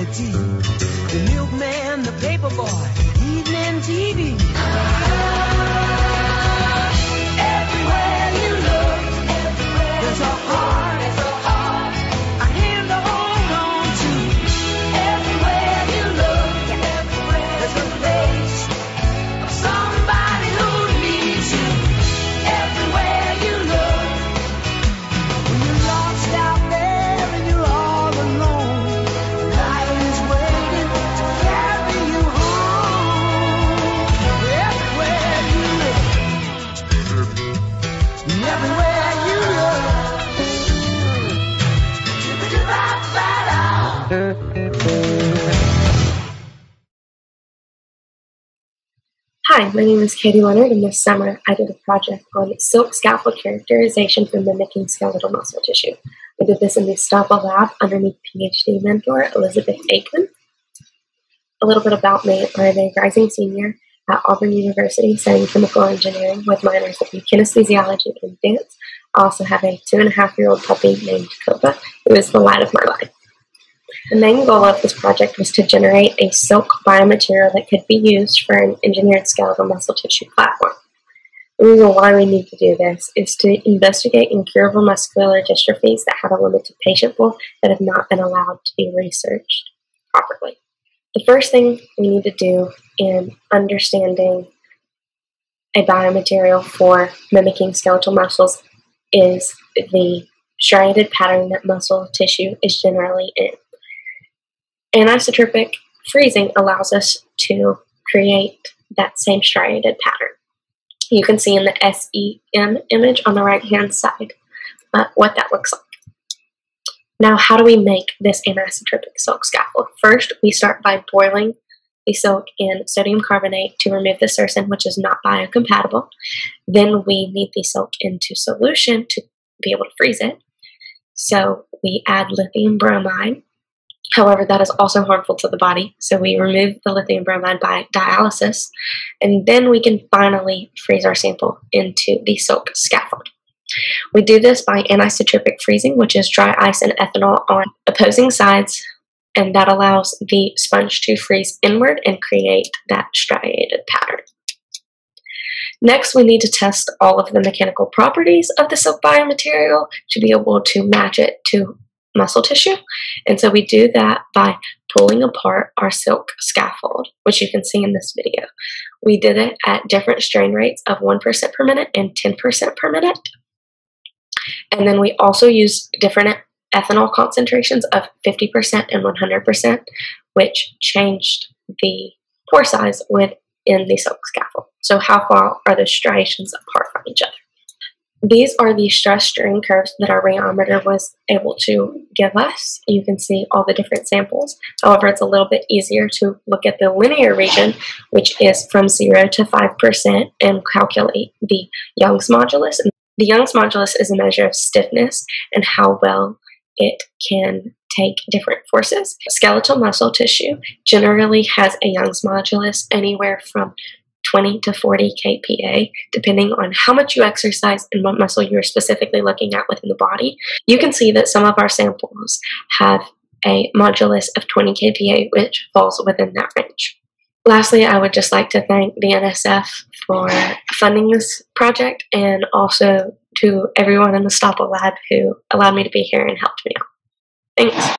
tea. The milkman, the paper boy, evening TV. Everywhere you look, there's a heart, a hand to hold on to. Everywhere you look, there's a face of somebody who needs you. Everywhere you look, when you're lost out there and you're all alone, life is waiting to carry you home. Everywhere you look, everywhere you look. Hi, my name is Katie Leonard, and this summer I did a project on silk scaffold characterization for mimicking skeletal muscle tissue. I did this in the Stoppa lab underneath PhD mentor Elizabeth Aikman. A little bit about me: I'm a rising senior at Auburn University studying chemical engineering with minors in kinesthesiology and dance. I also have a 2.5-year-old puppy named Copa, who is the light of my life. The main goal of this project was to generate a silk biomaterial that could be used for an engineered skeletal muscle tissue platform. The reason why we need to do this is to investigate incurable muscular dystrophies that have a limited patient pool that have not been allowed to be researched properly. The first thing we need to do in understanding a biomaterial for mimicking skeletal muscles is the striated pattern that muscle tissue is generally in. Anisotropic freezing allows us to create that same striated pattern. You can see in the SEM image on the right-hand side what that looks like. Now, how do we make this anisotropic silk scaffold? First, we start by boiling the silk in sodium carbonate to remove the sursin, which is not biocompatible. Then we knead the silk into solution to be able to freeze it. So we add lithium bromide. However, that is also harmful to the body, so we remove the lithium bromide by dialysis, and then we can finally freeze our sample into the silk scaffold. We do this by anisotropic freezing, which is dry ice and ethanol on opposing sides, and that allows the sponge to freeze inward and create that striated pattern. Next, we need to test all of the mechanical properties of the silk biomaterial to be able to match it to muscle tissue, and so we do that by pulling apart our silk scaffold, which you can see in this video. We did it at different strain rates of 1% per minute and 10% per minute, and then we also used different ethanol concentrations of 50% and 100%, which changed the pore size within the silk scaffold. So how far are the striations apart from each other? These are the stress strain curves that our rheometer was able to give us. You can see all the different samples. However, it's a little bit easier to look at the linear region, which is from 0 to 5%, and calculate the Young's modulus. And the Young's modulus is a measure of stiffness and how well it can take different forces. Skeletal muscle tissue generally has a Young's modulus anywhere from 20 to 40 kPa, depending on how much you exercise and what muscle you're specifically looking at within the body. You can see that some of our samples have a modulus of 20 kPa, which falls within that range. Lastly, I would just like to thank the NSF for funding this project, and also to everyone in the Stoppa lab who allowed me to be here and helped me out. Thanks.